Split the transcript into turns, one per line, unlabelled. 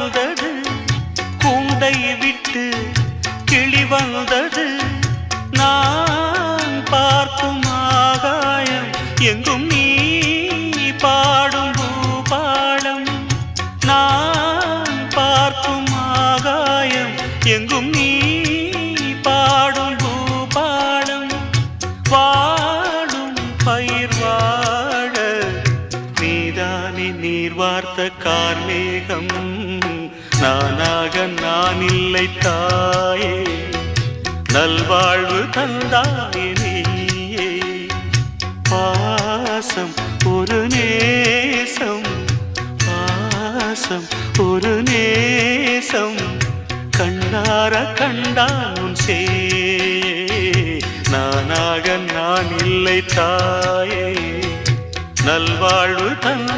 வந்தது, கூண்டை விட்டு கிளி வந்தது. நான் பார்க்கும் ஆகாயம் எங்கும் நீ பாடும் பூபாலம். நான் பார்க்கும் ஆகாயம் எங்கும் நீ பாடும் பூபாலம். வாடும் பயிர் வாழ நீதானே நீர் வார்த்த கார்மேகம். நானாக நான் இல்லை தாயே, நல்வாழ்வு தந்தாயே நீயே. பாசம் ஒரு நேசம், பாசம் ஒரு நேசம், கண்ணார கண்டான் சே. நானாக நான் இல்லை தாயே, நல்வாழ்வு தந்த